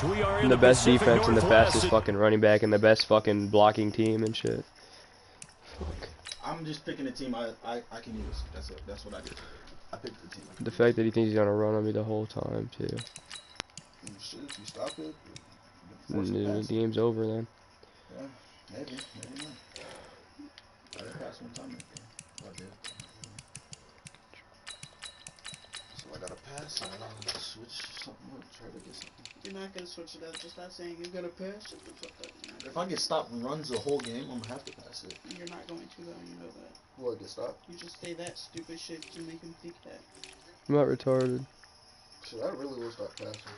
Coach. We are in the best Pacific defense and the Northwest. fastest fucking running back and the best fucking blocking team and shit. Fuck. I'm just picking a team I can use. That's what I do. I picked the team. The fact that he thinks he's gonna run on me the whole time too. Shit, if you stop it, The game's over then. Yeah, maybe not. I did pass one time. I did. So I gotta pass. I gotta switch something up. Try to get something. You're not gonna switch it up. Just stop saying you're gonna pass. Shut the fuck up. If I get stopped and runs the whole game, I'm gonna have to pass it. You're not going to though. You know that. What, get stopped? You just say that stupid shit to make him think that. I'm not retarded. Shit, I really will stop passing.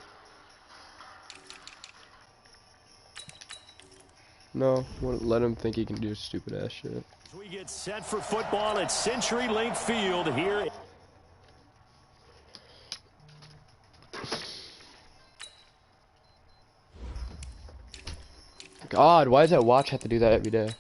No, wouldn't let him think he can do stupid ass shit. As we get set for football at CenturyLink Field here. God, why does that watch have to do that every day?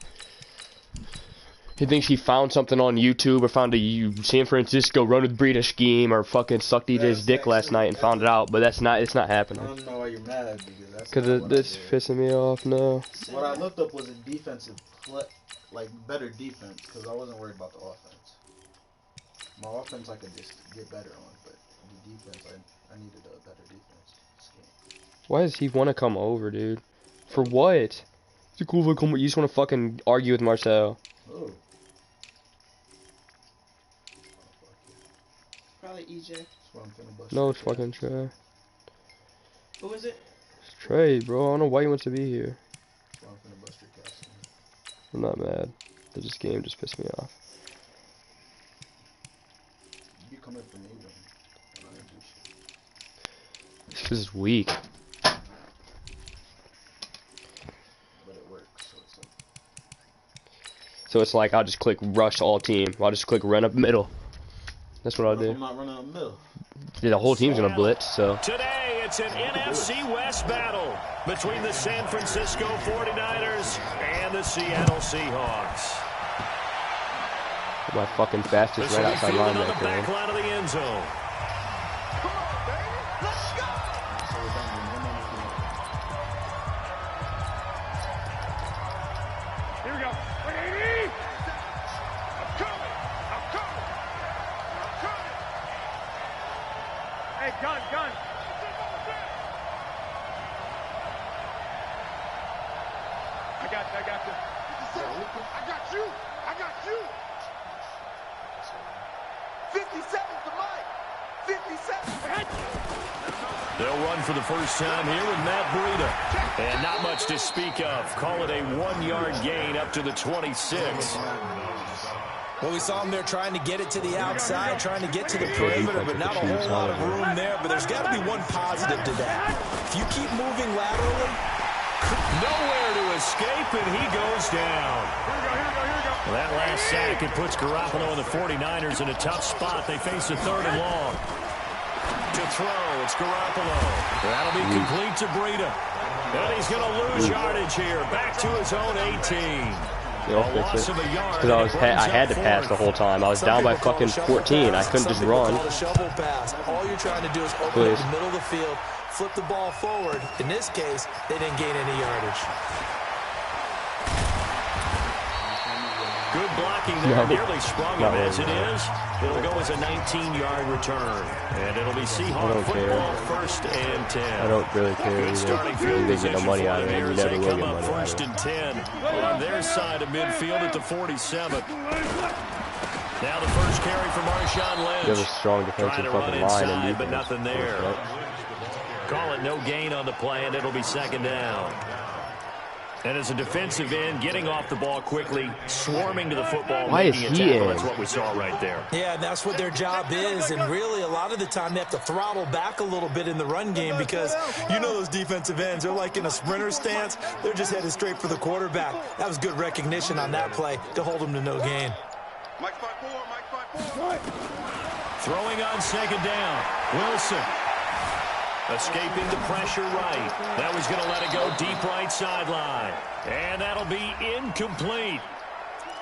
He thinks he found something on YouTube or found a San Francisco run with Breida scheme or fucking sucked DJ's dick last night and found it out, but it's not happening. I don't know why you're mad, because Because it's pissing me off now. What I looked up was a defensive like better defense, because I wasn't worried about the offense. My offense I could just get better on, but the defense I needed a better defense scheme. Why does he want to come over, dude? For what? It's cool if I come. You just want to fucking argue with Marcel. Oh. Probably EJ. No, it's fucking Trey. Who is it? It's Trey, bro. I don't know why he wants to be here. I'm not mad. This game just pissed me off. You come in for me, though. I do shit. It's because it's weak. But it works, so it's like I'll just click rush all team. I'll just click run up middle. That's what I'll do. I'm not running up middle. Yeah, the whole team's gonna blitz, so. Today it's an NFC West battle between the San Francisco 49ers and the Seattle Seahawks. My fucking fastest right outside linebacker. Back line of the end zone. Here we go. I'm coming. Hey, gun. I got you. 50 seconds to Mike. 50 seconds. They'll run for the first time here with Matt Breida. And not much to speak of. Call it a 1-yard gain up to the 26. Well, we saw him there trying to get it to the outside, trying to get to the perimeter, but not a whole lot of room there. But there's got to be one positive to that. If you keep moving laterally, nowhere to escape, and he goes down. Here we go. Well, that last sack, it puts Garoppolo and the 49ers in a tough spot. They face a 3rd and long. To throw, it's Garoppolo. That'll be complete to Breida. And he's going to lose yardage here. Back to his own 18. Because I had to pass the whole time. I was down by fucking 14. I couldn't just run. All you're trying to do is open up the middle of the field, flip the ball forward. In this case, they didn't gain any yardage. Good blocking there. Nearly sprung him as it is. It'll go as a 19-yard return. And it'll be Seahawks football, 1st and 10. I don't really care either. They get no money out of it. You never will get money out of it. 1st and 10 on their side of midfield at the 47. Now the first carry for Marshawn Lynch. You have a strong defensive fucking line. And but nothing there. Call it no gain on the play, and it'll be 2nd down. And as a defensive end, getting off the ball quickly, swarming to the football, making a tackle. That's what we saw right there. Yeah, that's what their job is. And really, a lot of the time, they have to throttle back a little bit in the run game because, you know, those defensive ends, they're like in a sprinter stance. They're just headed straight for the quarterback. That was good recognition on that play to hold them to no gain. Mike 5-4. Throwing on 2nd down. Wilson. Escaping the pressure right. That was going to let it go deep right sideline. And that'll be incomplete.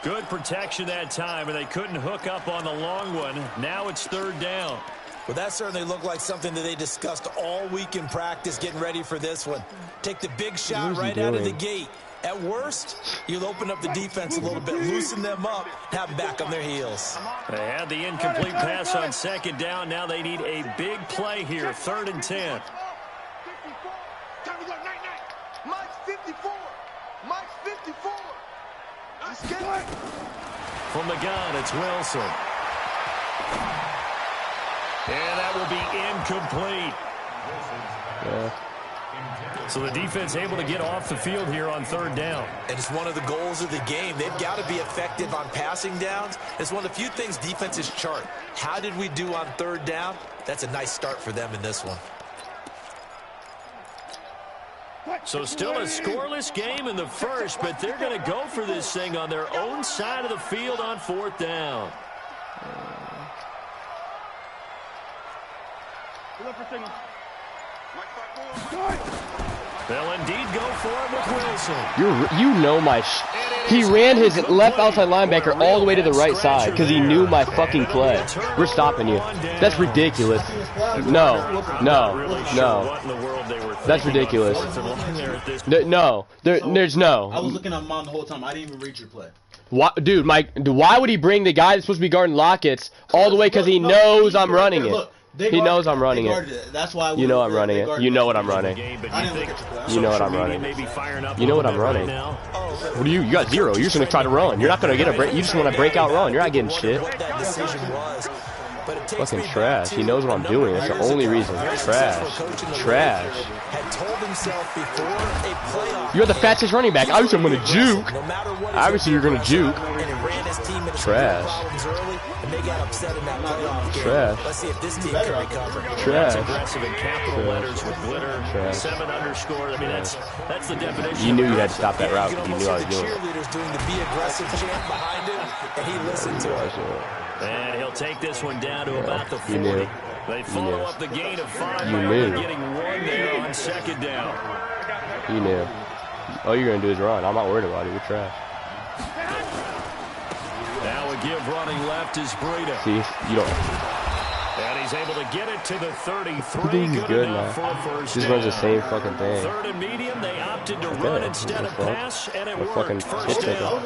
Good protection that time, and they couldn't hook up on the long one. Now it's 3rd down. Well, that certainly looked like something that they discussed all week in practice getting ready for this one. Take the big shot right out of the gate. At worst, you'll open up the defense a little bit, loosen them up, have them back on their heels. They had the incomplete pass on second down. Now they need a big play here, 3rd and 10. Mike's 54. Mike's 54. Let's get it. From the gun, it's Wilson. And that will be incomplete. Yeah. So the defense able to get off the field here on 3rd down. And it's one of the goals of the game. They've got to be effective on passing downs. It's one of the few things defenses chart. How did we do on 3rd down? That's a nice start for them in this one. So still a scoreless game in the first, but they're going to go for this thing on their own side of the field on 4th down. They'll indeed go for it with Wilson. You know my he ran his left outside linebacker all the way to the right side because he knew my fucking play. We're stopping you. That's ridiculous. No. That's ridiculous. No. There's no. I was looking at mom the whole time. I didn't even read your play. Why, dude, why would he bring the guy that's supposed to be guarding Lockett's all the way because he knows I'm running it? He knows I'm running it. That's why you know I'm running it. You know what I'm running. You know what I'm running. You know what I'm running. What do you got 0. You're just going to try to run. You're not going to get a break. You just want to break out run. You're not getting shit. Fucking trash. He knows what I'm doing. That's the only reason. Trash. You're the fastest running back. Obviously I'm going to juke. Obviously you're going to juke. Trash. Trash. Let's see if this team can recover. Trash. Aggressive in capital letters with glitter. 7 underscore. I mean, that's the definition. You knew you had to stop that route. You knew I was doing it. Cheerleaders doing the be aggressive chant behind him, and he listened to it. And he'll take this one down to about the 40. They follow up the gain of 5 by getting 1 there on 2nd down. You knew. All you're going to do is run. I'm not worried about it. You're trash. Now a give running left is Breida. See, you don't. And he's able to get it to the 33. He's good now. Just runs the same fucking thing. 3rd and medium, they opted to run instead of pass, and it worked. 1st down.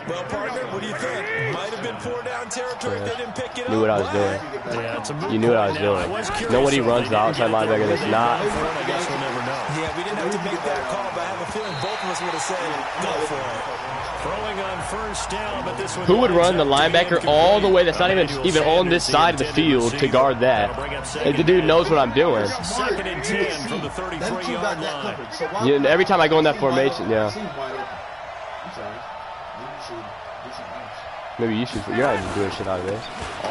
Well, partner, what do you think? Might have been 4-down territory if they didn't pick it up. Knew what I was doing. Yeah, you knew what I was doing. Nobody runs the outside linebacker that's not. I guess we'll never know. Yeah, we didn't have to make that call, but I have a feeling both of us would have said, go for it. Throwing on 1st down, but this one. Who would run the linebacker all the way that's not even on this side of the field to guard that? And the dude knows what I'm doing. 2nd and 10 from the 33-yard line. Yeah, every time I go in that formation, yeah. Maybe you should. You're not even doing shit out of this.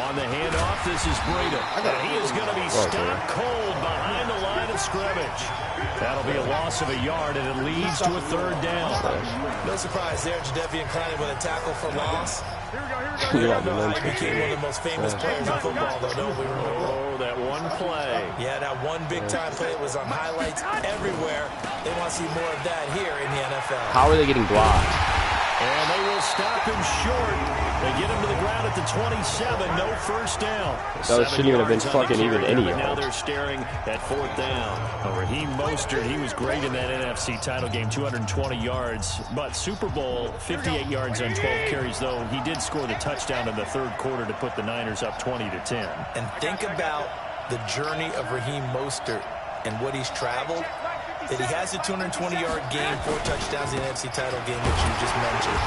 On the handoff, this is Breida. And he is going to be stopped cold behind the line of scrimmage. That'll be a loss of a yard, and it leads to a 3rd down. No surprise there, Jadeveon Clowney with a tackle for loss. You're not doing He became one of the most famous players in football, though, don't we remember? Oh, that one play. Yeah, that one big-time play. It was on highlights everywhere. They want to see more of that here in the NFL. How are they getting blocked? And they will stop him short. They get him to the ground at the 27. No 1st down. That shouldn't even have been fucking even any yards. Now they're staring at 4th down. Raheem Mostert, he was great in that NFC title game, 220 yards. But Super Bowl, 58 yards on 12 carries, though. He did score the touchdown in the 3rd quarter to put the Niners up 20-10. And think about the journey of Raheem Mostert and what he's traveled. That he has a 220-yard game, 4 touchdowns in the NFC title game, which you just mentioned.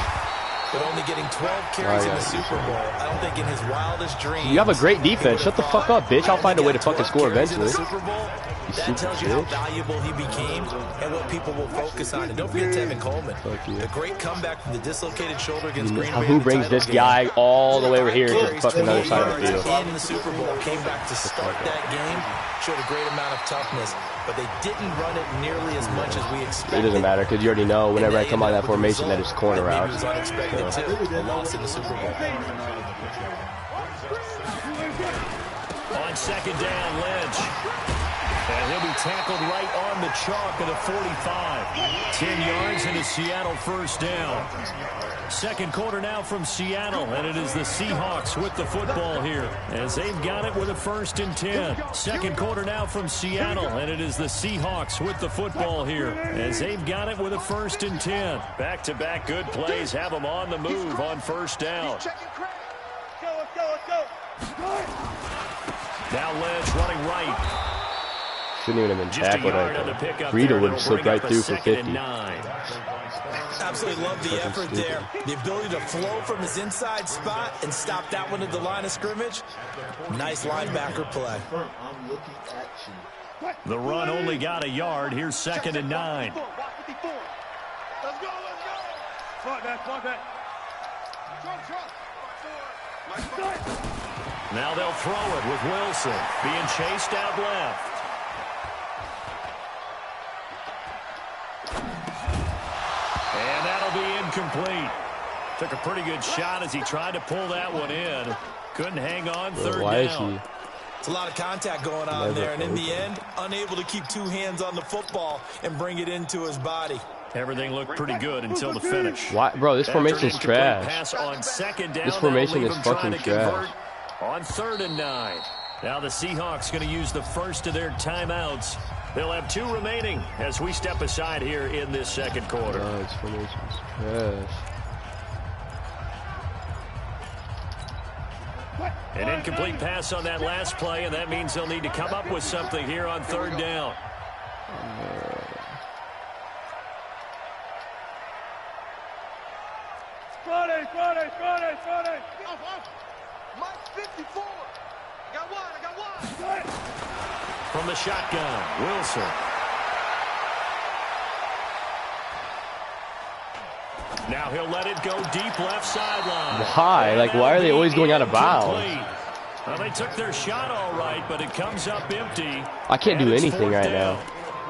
But only getting 12 carries in the Super Bowl. I don't think in his wildest dreams. You have a great defense. Shut the fuck up, bitch. I'll find a way to fucking score eventually. Super Bowl, that tells you how valuable he became and what people will focus on. And don't forget Tevin Coleman. A great comeback from the dislocated shoulder against Green Bay. Who brings this guy all the way over here to the fucking other side of the field? In the Super Bowl, came back to start that game, showed a great amount of toughness. But they didn't run it nearly as much as we expected. It doesn't matter because you already know whenever I come out of that formation that it's corner out. It was unexpected too. A loss in the Super Bowl. On 2nd down, Lynch. And he'll be tackled right on the chalk at a 45. 10 yards and a Seattle first down. Second quarter now from Seattle, and it is the Seahawks with the football here as they've got it with a 1st and 10. Second quarter now from Seattle, and it is the Seahawks with the football here as they've got it with a 1st and 10. Back-to-back good plays have them on the move on first down. Now Ledge running right. Shouldn't even have been tackled right there. Rita would have slipped right through for 50. Absolutely love the effort there. The ability to flow from his inside spot and stop that one at the line of scrimmage. Nice linebacker play. I'm looking at you. The run only got a yard. Here's 2nd and 9. Let's go. Now they'll throw it with Wilson being chased out left. And that'll be incomplete. Took a pretty good shot as he tried to pull that one in. Couldn't hang on. Third down. It's a lot of contact going on there, and in the end, unable to keep 2 hands on the football and bring it into his body. Everything looked pretty good until the finish. Why, bro, this formation's trash. Pass on 2nd down. This formation is fucking trash. On 3rd and 9. Now the Seahawks going to use the first of their timeouts. They'll have 2 remaining as we step aside here in this second quarter. Oh, this formation's trash. An incomplete pass on that last play, and that means they'll need to come up with something here on 3rd down. Friday. Mike 54. I got one. From the shotgun, Wilson. Now he'll let it go deep left sideline. Why? Like, why are they always going out of bounds? Well, they took their shot all right, but it comes up empty. I can't do anything right now.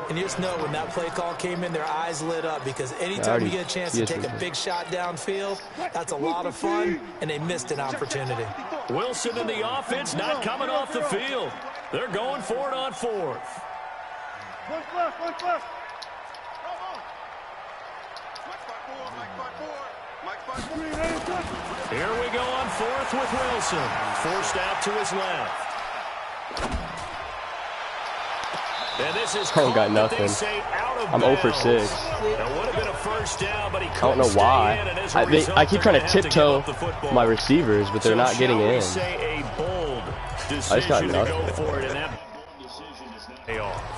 And you just know when that play call came in, their eyes lit up because anytime you get a chance to take a big shot downfield, that's a lot of fun, and they missed an opportunity. Wilson and the offense not coming off the field. They're going for it on 4th. Here we go on 4th with Wilson. Forced out to his left. And this is got nothing. I'm 0 for 6. It would have been a first down, but he I don't know why. I keep trying to tiptoe my receivers, but they're not getting in. I just got nothing.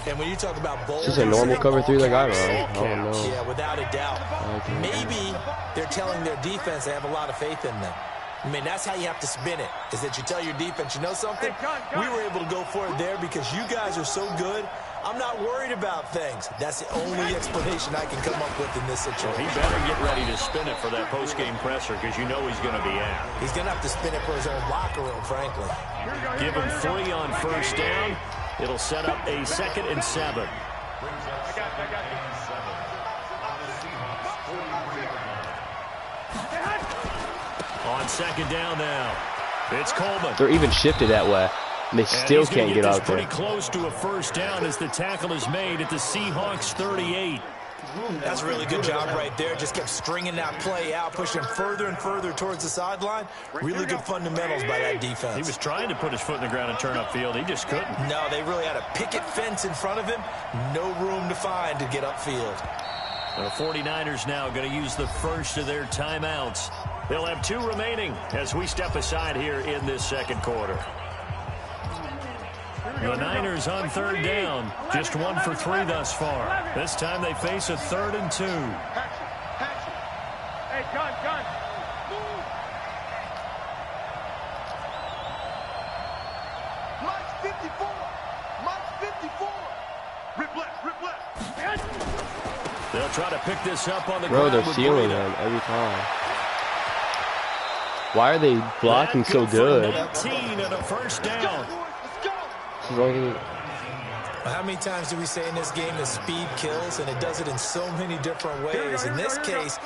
And when you talk about bold, Is this a normal cover 3 like I don't know. Yeah, without a doubt. Maybe they're telling their defense they have a lot of faith in them. I mean, that's how you have to spin it, is that you tell your defense, you know something? We were able to go for it there because you guys are so good. I'm not worried about things. That's the only explanation I can come up with in this situation. Well, he better get ready to spin it for that post-game presser because you know he's going to be out. He's going to have to spin it for his own locker room, frankly. Give him 3 on first down. It'll set up a 2nd and 7. On 2nd down now, it's Coleman. They're even shifted that way, and they still can't get out there. Pretty close to a first down as the tackle is made at the Seahawks 38. That's a really good job right there. Just kept stringing that play out, pushing further and further towards the sideline. Really good fundamentals by that defense. He was trying to put his foot in the ground and turn upfield. He just couldn't. No, they really had a picket fence in front of him. No room to find to get upfield. The 49ers now going to use the first of their timeouts. They'll have 2 remaining as we step aside here in this second quarter. The Niners on 3rd down. Just 1 for 3 thus far. This time they face a 3rd and 2. Hey, gun. Mike's 54. Mike's 54. Rip left. They'll try to pick this up on the ground. ground. Bro, they're sealing them every time. Why are they blocking so good? 19 and a first down. How many times do we say in this game that speed kills, and it does it in so many different ways? In this case,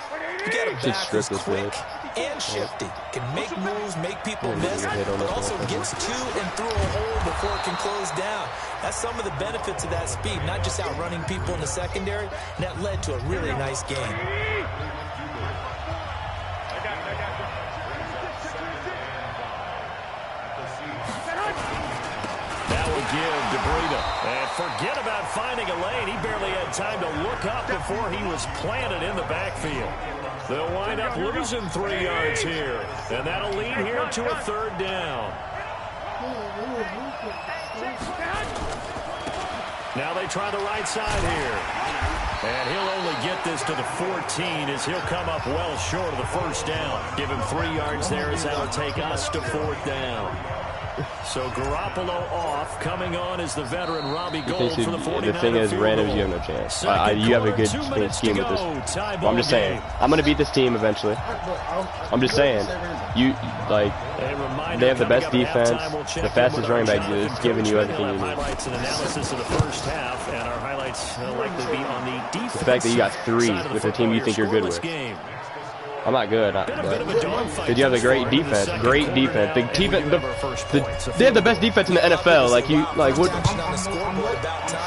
you got a back who's quick and shifty. Can make moves, make people miss, but also gets to and through a hole before it can close down. That's some of the benefits of that speed, not just outrunning people in the secondary, and that led to a really nice game. Give to Breida. And forget about finding a lane. He barely had time to look up before he was planted in the backfield. They'll wind up losing 3 yards here. And that'll lead here to a 3rd down. Now they try the right side here. And he'll only get this to the 14 as he'll come up well short of the 1st down. Give him 3 yards there as that'll take us to 4th down. So Garoppolo off. Coming on is the veteran Robbie Gould for the 49ers. The thing is, randoms, you have no chance. You have a good scheme with this. Well, I'm just saying. I'm going to beat this team eventually. I'm just saying. They have the best defense, the fastest running back. It's giving you everything you need. Highlights and analysis of the first half, and our highlights will likely be on the defense. The fact that you got 3 with a team you think you're good with. I'm not good, but you have a great defense. Great defense. They have the best defense in the NFL. What?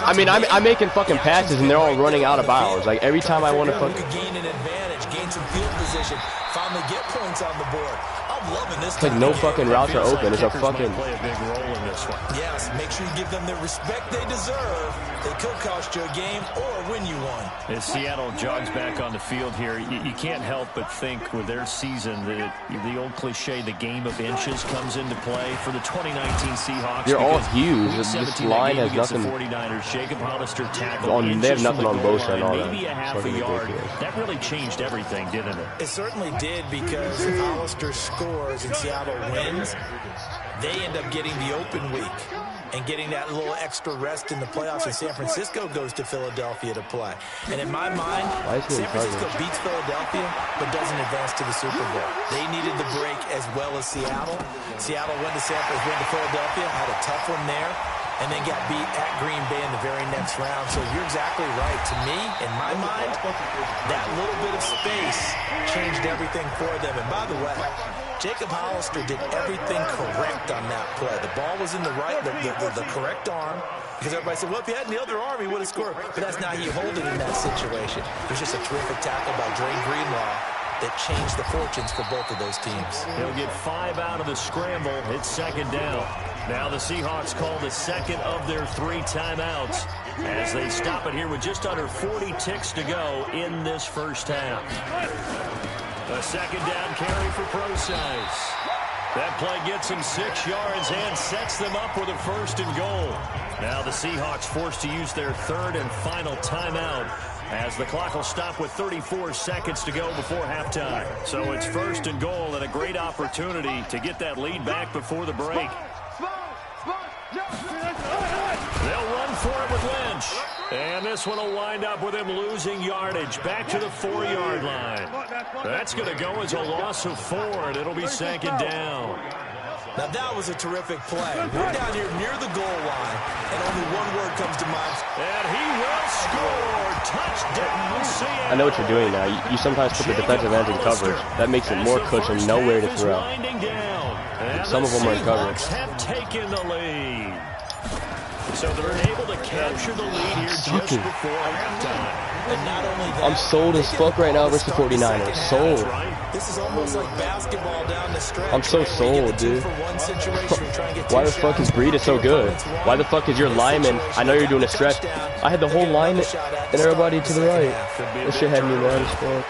I mean, I'm making fucking passes and they're all running out of bounds. Like every time I want to fucking gain an advantage, gain some field position, finally get points on the board. I'm loving this. It's like no fucking routes are open. It's a fucking. Play a big role in this one. Yes, make sure you give them the respect they deserve. They could cost you a game or win you one. As Seattle jogs back on the field here, you can't help but think with their season that the old cliche, the game of inches, comes into play for the 2019 Seahawks. You're all huge. This line has nothing. 49ers, Jacob Hollister tackled. They have nothing on both sides. Maybe a half a yard. That really changed everything, didn't it? It certainly did, because if Hollister scores and Seattle wins, they end up getting the open week and getting that little extra rest in the playoffs, and San Francisco goes to Philadelphia to play. And in my mind, San Francisco beats Philadelphia but doesn't advance to the Super Bowl. They needed the break as well as Seattle. Seattle went to Philadelphia, had a tough one there, and then got beat at Green Bay in the very next round. So you're exactly right. To me, in my mind, that little bit of space changed everything for them. And by the way, Jacob Hollister did everything correct on that play. The ball was in the correct arm, because everybody said, well, if he had the other arm, he would have scored. But that's not how you hold it in that situation. It was just a terrific tackle by Dre Greenlaw that changed the fortunes for both of those teams. He'll get 5 out of the scramble. It's 2nd down. Now the Seahawks call the 2nd of their 3 timeouts as they stop it here with just under 40 ticks to go in this first half. A 2nd down carry for Procise. That play gets him 6 yards and sets them up with a 1st and goal. Now the Seahawks forced to use their 3rd and final timeout, as the clock will stop with 34 seconds to go before halftime. So it's 1st and goal, and a great opportunity to get that lead back before the break. They'll run for it with Lynch. And this one will wind up with him losing yardage back to the 4-yard line. That's going to go as a loss of 4, and it'll be 2nd down. Now that was a terrific play. We're down here near the goal line, and only one word comes to mind. And he will score. Touchdown, Seattle. I know what you're doing now. You sometimes put the defensive ends in coverage. That makes it more cushion, nowhere to throw. Some of them are in coverage. Have taken the lead. So they're able to capture the lead here just before halftime. And not only that, I'm sold as fuck right now versus the 49ers. Sold. This is almost like basketball down the stretch. I'm so sold, dude. Why the fuck is Breida so good? Why the fuck is your lineman? I know you're doing a stretch. I had the whole line and everybody to the right. This shit had me mad as fuck.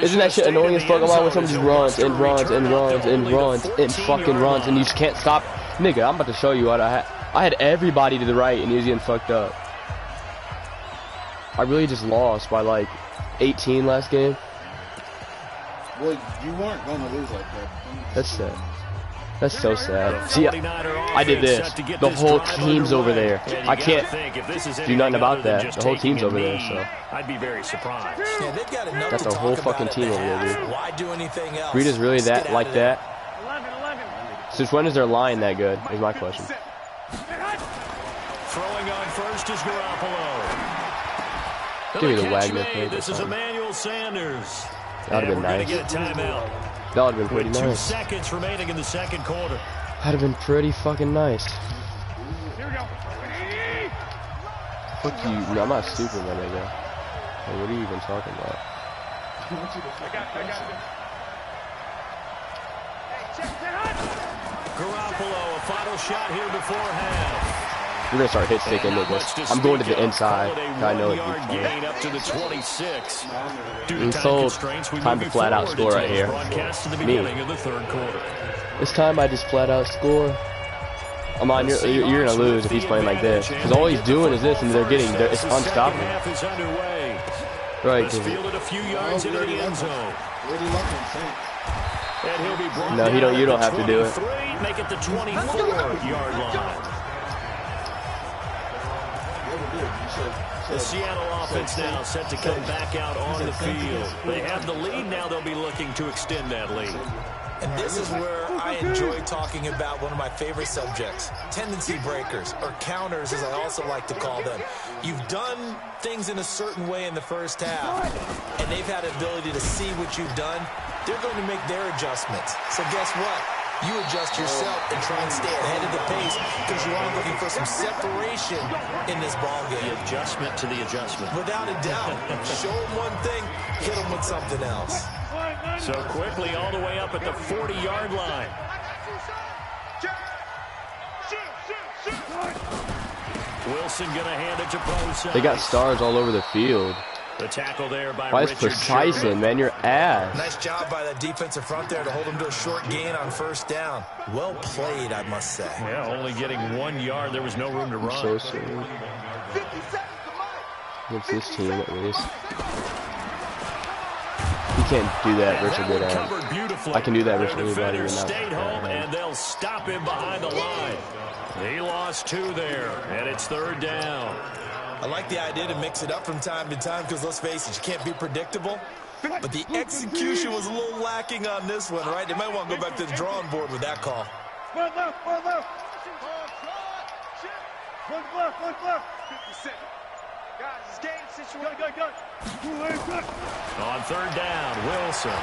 Isn't that shit annoying as fuck? I'm always somebody just runs and runs and runs and runs and fucking runs, and you just can't stop. Nigga, I'm about to show you what I had. I had everybody to the right, and he was getting fucked up. I really just lost by like 18 last game. Well, you weren't going to lose like that. That's sad. That's so sad. See, I did this. The whole team's over there. I can't do nothing about that. The whole team's over there, so. I'd be very surprised. That's the whole fucking team over there, dude. Why do anything else? Breida's really that like that? Since when is their line that good? Is my question. Throwing on first is Garoppolo. Give me the Wagner thing. This is Emmanuel Sanders. That'd have been nice. Get a timeout. That would have been pretty With 2 nice. seconds remaining in the second quarter. That'd have been pretty fucking nice. Here we go. Fuck you. No, I'm not stupid, my nigga. Like, what are you even talking about? I got it. Garoppolo, a final shot here before half. We're gonna start hit sticking with this. I'm going to the inside. I know it. Gain up to the 26. And so, time to flat out score right here. Me. This time I just flat out score. I'm on. You're gonna lose if he's playing like this. Because all he's doing is this, and it's unstoppable. Right. Fielded a few yards into the end zone. No, you don't have to do it. Make it the 24-yard line. The Seattle offense now set to come back out on the field. They have the lead now. They'll be looking to extend that lead. And this is where I enjoy talking about one of my favorite subjects, tendency breakers, or counters as I also like to call them. You've done things in a certain way in the first half, and they've had the ability to see what you've done. They're going to make their adjustments. So guess what? You adjust yourself and try and stay ahead of the pace because you are looking for some separation in this ball game. The adjustment to the adjustment. Without a doubt. Show them one thing, hit them with something else. So quickly all the way up at the 40-yard line. Wilson going to hand it to Bosa. They got stars all over the field. The tackle there by Why is Richard precise, Sherman. man? Your ass. Nice job by the defensive front there to hold him to a short gain on first down. Well played, I must say. Yeah, only getting 1 yard. There was no room to run. So sorry. Against this team, at least. You can't do that versus good at. I can do that versus anybody. Defender stayed home, and they'll stop him behind the line. He lost 2 there, and it's 3rd down. I like the idea to mix it up from time to time because, let's face it, you can't be predictable. But the execution was a little lacking on this one, right? They might want to go back to the drawing board with that call. One left. 57. Guys, it's game situation. Go. On 3rd down, Wilson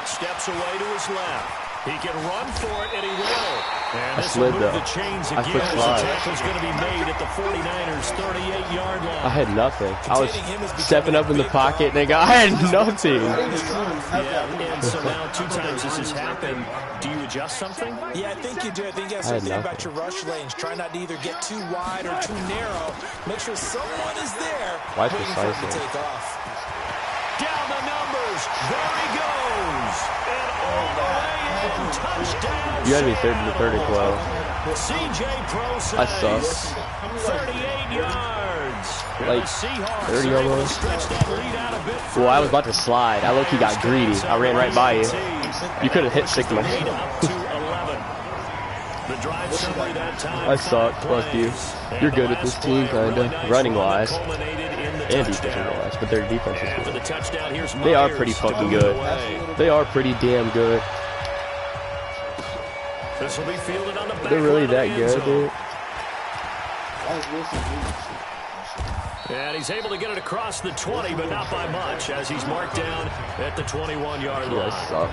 steps away to his left. He can run for it, and he will. And this will move the chains again. The tackle's going to be made at the 49ers' 38-yard line. I had nothing. I was stepping up in the pocket, nigga. I had nothing. Yeah, and so now 2 times this has happened. Do you adjust something? Yeah, I think you do. I think you have to think about your rush lanes. Try not to either get too wide or too narrow. Make sure someone is there waiting for him to take off. Down the numbers. There he goes. And all the way in. Touchdown. You had me 30 12. CJ Prosise. I suck. 38 yards. Like, 30 almost. Well, I was about to slide. I low-key got greedy. I ran right by you. You could have hit Sigma. I suck. Fuck you. You're good at this team, kinda. Running-wise. And defensive-wise. But their defense is good. They are pretty fucking good. They are pretty damn good. They're really that good, dude. And he's able to get it across the 20, but not by much, as he's marked down at the 21-yard line. I suck.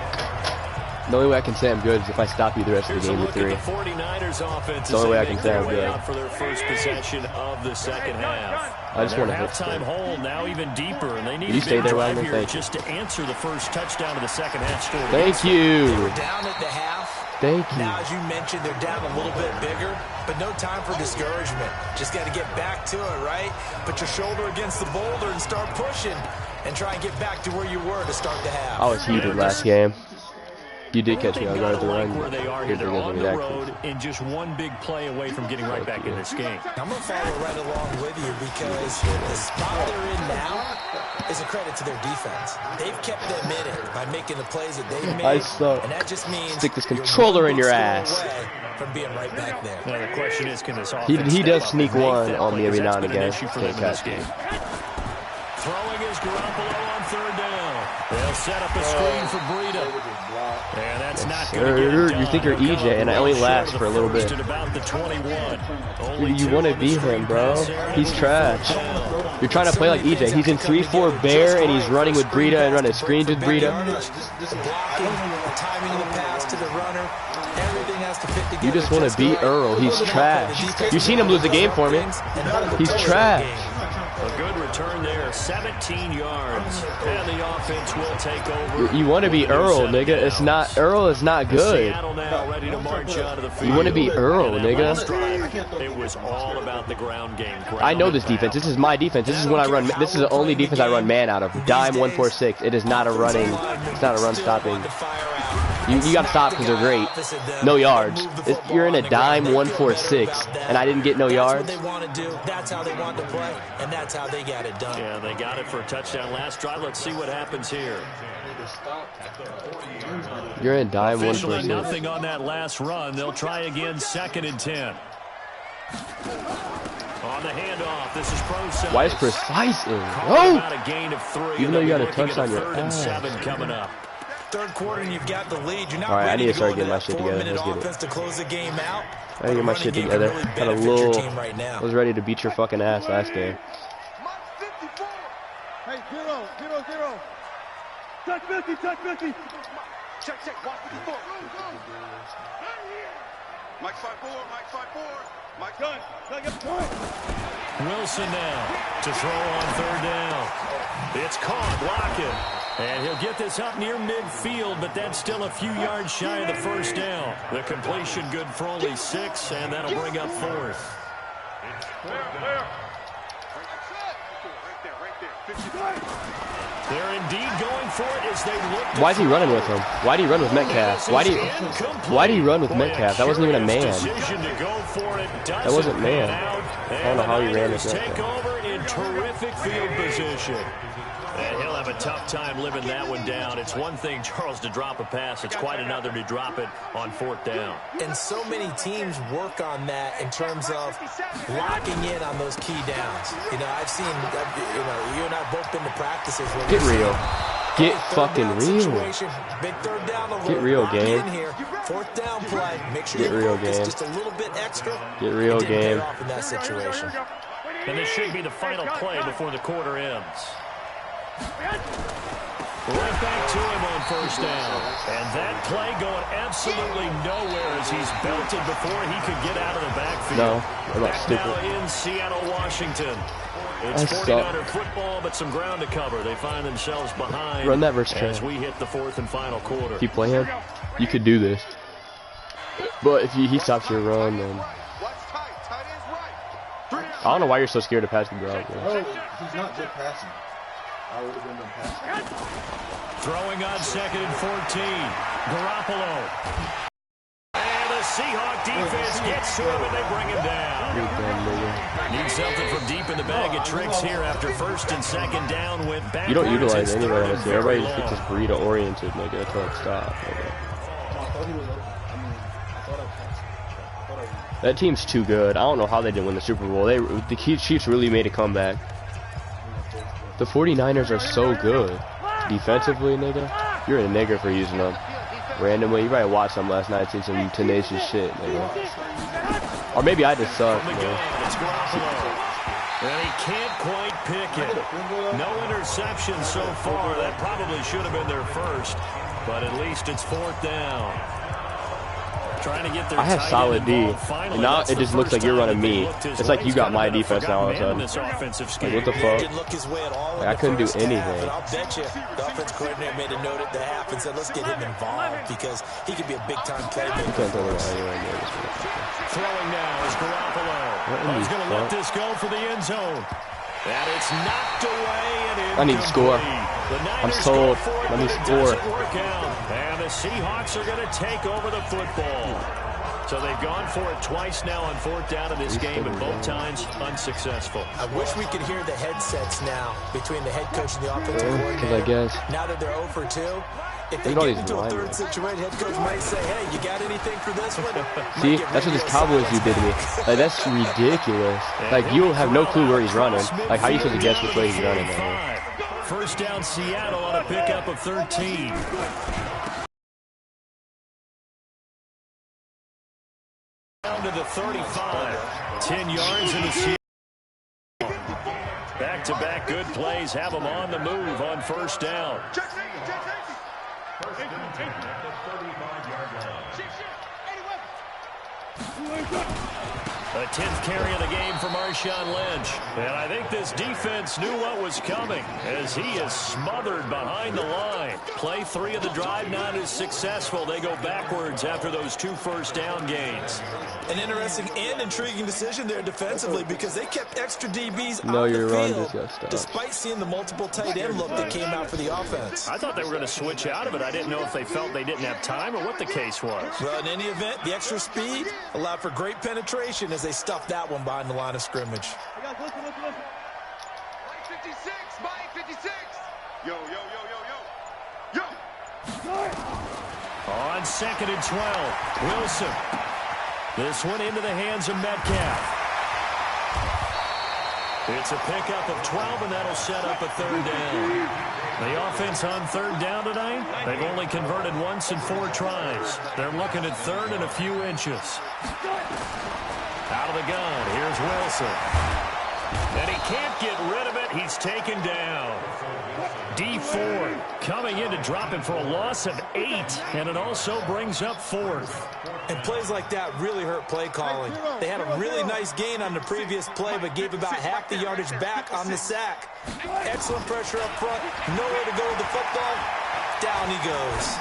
The only way I can say I'm good is if I stop you the rest of the game with 3. The 49ers offense. The only way I can say I'm good. For their first possession of the second half. I just want to hit halftime hole now even deeper, and they need you stay there, Wagner. Thank just to answer the first touchdown of the second half story. Thank you. They were down at the half. Thank you. Now, as you mentioned, they're down a little bit bigger, but no time for discouragement. Just got to get back to it, right? Put your shoulder against the boulder and start pushing, and try and get back to where you were to start the half. I was heated last game. You did catch me on guard at the run. Where they are here. They're on the road and just one big play away from getting right back in this game. I'm going to follow right along with you because the spot they're in now is a credit to their defense. They've kept them in it by making the plays that they've made. I suck. And that just means stick this controller in your ass. From being right back there. Now the question is, can this offense he does sneak one on me every now and again. Throwing is Garoppolo on 3rd down. They'll set up a screen for Breida. And that's not going to get it done. You think you're EJ, and I only last for a little bit. About the 21. You want to beat him, bro. He's trash. You're trying to play like EJ. He's in 3-4 bear and he's running with Breida and running screens with Breida. You just want to beat Earl. He's trash. You've seen him lose a game for me. He's trash. A good return there, 17 yards, and the offense will take over. You want to be Earl, nigga. It's not, Earl is not good. Seattle now ready to march out of the field. You want to be Earl, nigga. It was all about the ground game. I know this defense. This is my defense. This is when I run. This is the only defense I run man out of. Dime 146. It is not a running. It's not a run stopping. You got to stop because they're great. No yards. You're in a dime 146, and I didn't get no yards. That's how they want to play, and that's how they got it done. Yeah, they got it for a touchdown last drive. Let's see what happens here. You're in dime Officially 146. nothing on that last run. They'll try again, 2nd and 10. On the handoff, this is Process. Why is precise in? Oh! Oh! Even though you got a touchdown, you're 3rd and 7 coming up. Third quarter and you've got the lead. You're not all right, I ready need to to start go getting my that shit together. 4-minute Let's get offense it. to close the game out. I gotta get my shit together. Had a little. I was ready to beat your fucking ass last game. Hey, 0-0-0. Touch 50, touch 50. Check, watch 54. Mike 5-4, Mike 5-4. Mike gun, get the point. Wilson now to throw on 3rd down. It's caught, Lockett. And he'll get this up near midfield, but that's still a few yards shy of the 1st down. The completion good for only 6, and that'll bring up 4th. They're indeed going for it as they look. Why is he running with him? Why did he run with Metcalf? Why did he run with Metcalf? That wasn't even a man. That wasn't man. I don't know how he ran with Metcalf. Take over in terrific field position. And he'll have a tough time living that one down. It's one thing, Charles, to drop a pass. It's quite another to drop it on 4th down. And so many teams work on that in terms of locking in on those key downs. You know, I've seen, you and I have both been to practices. Where Get real. Get fucking real. Big 3rd down. Get real, game. 4th down play. Make sure Get real, game. just a little bit extra. Get real, game. Off in that situation. And this should be the final play before the quarter ends. Right back to him on 1st down. And that play going absolutely nowhere as he's belted before he could get out of the backfield. No, I'm not stupid. Now in Seattle, Washington. It's 49er football, but some ground to cover. They find themselves behind. Run that versus as we hit the 4th and final quarter. If you play him, you could do this. But if he stops your run, then... I don't know why you're so scared to pass the ground. Oh, he's not good passing. I would have been done passing. Throwing on 2nd and 14. Garoppolo. And the Seahawks defense gets to him and they bring him down. Need something from deep in the bag of tricks here after 1st and 2nd down. Went back. You don't utilize anybody else. Everybody just gets this burrito oriented, nigga, until it stops. That team's too good. I don't know how they didn't win the Super Bowl. The Chiefs really made a comeback. The 49ers are so good. Defensively, nigga, you're a nigger for using them. Randomly, you probably watched them last night, seen some tenacious shit, nigga. Or maybe I just suck, man. And he can't quite pick it. No interception so far. That probably should have been their first. But at least it's 4th down. Trying to get their I have solid D, and now it just looks like you're running me. It's like you got my defense now all of a sudden. Like, what the fuck? Like, I couldn't do anything. But I'll bet you the offense coordinator made a note at the half and said, let's get him involved because he could be a big-time playmaker. Throwing now is Garoppolo. He's going to let this go for the end zone. And it's knocked away and I need to score. I'm sold. Let me score. And the Seahawks are going to take over the football. So they've gone for it twice now on 4th down in this game, and both times unsuccessful. I wish we could hear the headsets now between the head coach and the offensive coordinator. I guess. Now that they're 0 for 2, if they get into a 3rd situation, head coach might say, hey, you got anything for this one? See, that's what this Cowboys you did to me. Like, that's ridiculous. Like, you have no clue where he's running. Like, how are you supposed to guess which way he's running? Man? 1st down Seattle on a pickup of 13. Down to the 35. 10 yards in the Seattle. Back-to-back good plays have them on the move on first down. The 10th carry of the game for Marshawn Lynch. And I think this defense knew what was coming as he is smothered behind the line. Play 3 of the drive not as successful. They go backwards after those 2 first-down gains. An interesting and intriguing decision there defensively because they kept extra DBs on the field despite seeing the multiple tight end look that came out for the offense. I thought they were going to switch out of it. I didn't know if they felt they didn't have time or what the case was. Well, in any event, the extra speed allowed for great penetration as they stuffed that one behind the line of scrimmage. Mike 56, Mike 56. Yo. On 2nd and 12, Wilson. This one into the hands of Metcalf. It's a pickup of 12, and that'll set up a 3rd down. The offense on 3rd down tonight, they've only converted once in 4 tries. They're looking at 3rd and a few inches. Out of the gun, here's Wilson. And he can't get rid of it. He's taken down. D Ford coming in to drop him for a loss of 8, and it also brings up 4th. And plays like that really hurt play calling. They had a really nice gain on the previous play, but gave about half the yardage back on the sack. Excellent pressure up front. Nowhere to go with the football. Down he goes.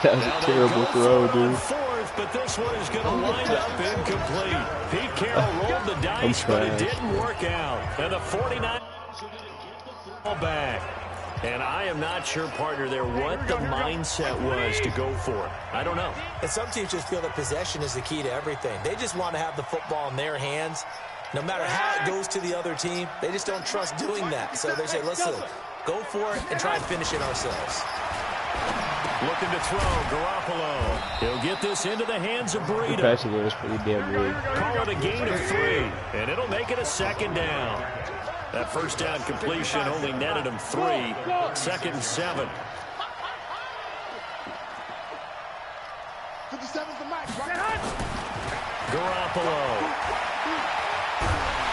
That was a terrible throw, dude. 4th, but this one is going to wind up incomplete. Pete Carroll rolled the dice, but it didn't work out. And the 49 back. And I am not sure, partner, there what the mindset was to go for it. I don't know. And some teams just feel that possession is the key to everything. They just want to have the football in their hands. No matter how it goes to the other team, they just don't trust doing that. So they say, listen, go for it and try and finish it ourselves. Looking to throw, Garoppolo. He'll get this into the hands of Breida. The passing game is pretty damn weak. Call it a gain of 3, and it'll make it a 2nd down. That first down completion only netted him 3. 2nd and 7. 57's the match. Garoppolo.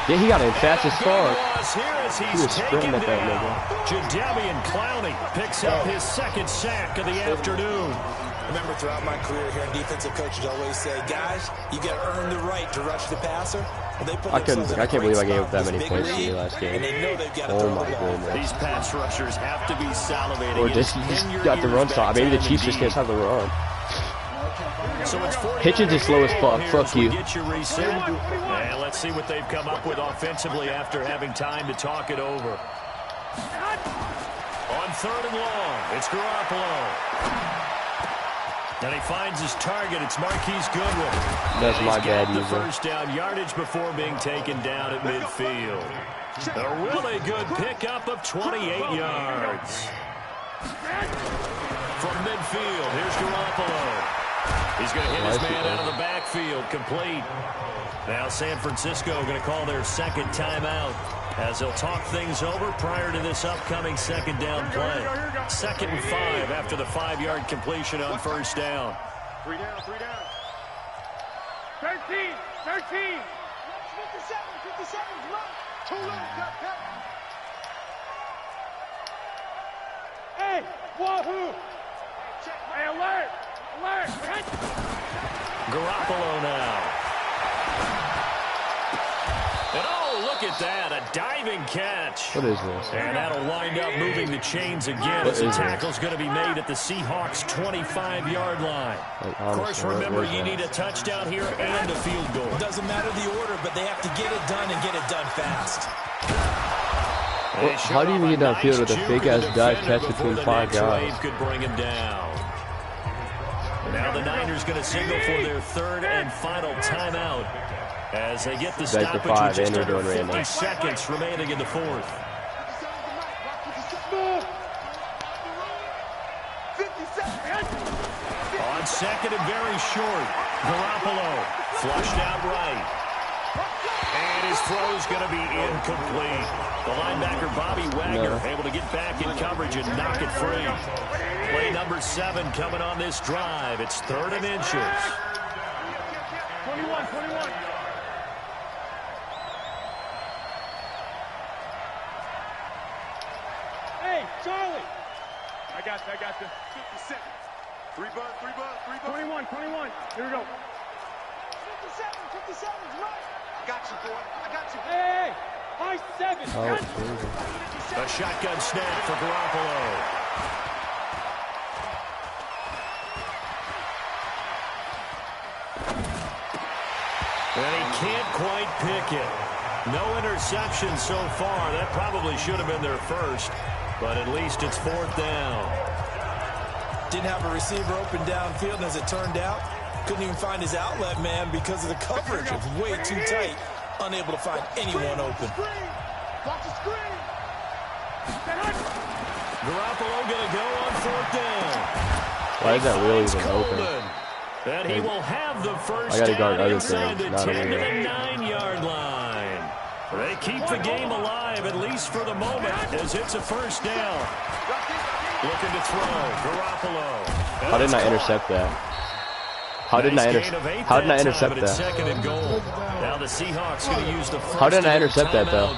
Yeah, he got in fast as fuck. He was sprinting at that nigga. Jadeveon Clowney picks up his 2nd sack of the afternoon. Remember, throughout my career here, defensive coaches always say, guys, you got to earn the right to rush the passer. I can't believe I gave up that many points in the last game. Oh my goodness. These pass rushers have to be salivating. Or just got the run stop. Maybe the Chiefs just can't have the run. So it's Hitchens is slow as fuck. Fuck you. And let's see what they've come up with offensively after having time to talk it over. On 3rd and long, it's Garoppolo. And he finds his target. It's Marquise Goodwin. That's my bad user. First down yardage before being taken down at midfield. A really good pickup of 28 yards. From midfield, here's Garoppolo. He's going to hit his man out of the backfield. Complete. Now San Francisco going to call their 2nd timeout as they'll talk things over prior to this upcoming 2nd down play. 2nd and 5 after the 5-yard completion on first down. 3 down. 13. 57, run. 2 left, cut. Hey, wahoo. Hey, alert. Garoppolo now. And oh, look at that, a diving catch. What is this? And that'll wind up moving the chains again as the tackle's going to be made at the Seahawks' 25-yard line. Of course, remember, you need a touchdown here and a field goal. Doesn't matter the order, but they have to get it done and get it done fast. Well, how do you get downfield with a fake-ass dive catch between 5 guys? Could bring him down. Now the Niners going to signal for their 3rd and final timeout as they get the stoppage with just under 50 seconds remaining in the 4th. On 2nd and very short, Garoppolo flushed out right. And his throw's going to be incomplete. The linebacker, Bobby Wagner, able to get back in coverage and knock it free. Play number 7 coming on this drive. It's 3rd and inches. 21. Hey, Charlie! I got you. 50 seconds. 3 bucks. 21. Here we go. 50 seconds, right? I got you, boy. Hey! High 7. Oh, A shotgun snap for Garoppolo. And he can't quite pick it. No interception so far. That probably should have been their first, but at least it's 4th down. Didn't have a receiver open downfield, and as it turned out, couldn't even find his outlet man because of the coverage. It was way too tight. Unable to find anyone open. Watch the screen. Garoppolo going to go on 4th down. why is that really even open? And he will have the first I gotta guard down other inside things, the not 10 over to the here. 9-yard line. They keep the game alive, at least for the moment, as it's a first down. Looking to throw, Garoppolo. How didn't I intercept that? How didn't I intercept that? Second and goal. Now the Seahawks going to use the first. How didn't I intercept that though?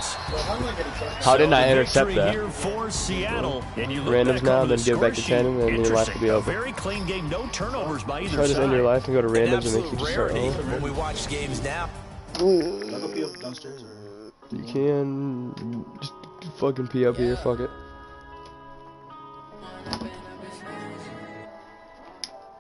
How didn't I intercept that? Randoms now, then give back to 10, and then your life will be over. Very clean game, no turnovers by either Try to end your side. life and go to An randoms and make absolute you just start rarity over. when we watch games now. Can I go pee up downstairs or? You can just fucking pee up here, fuck it.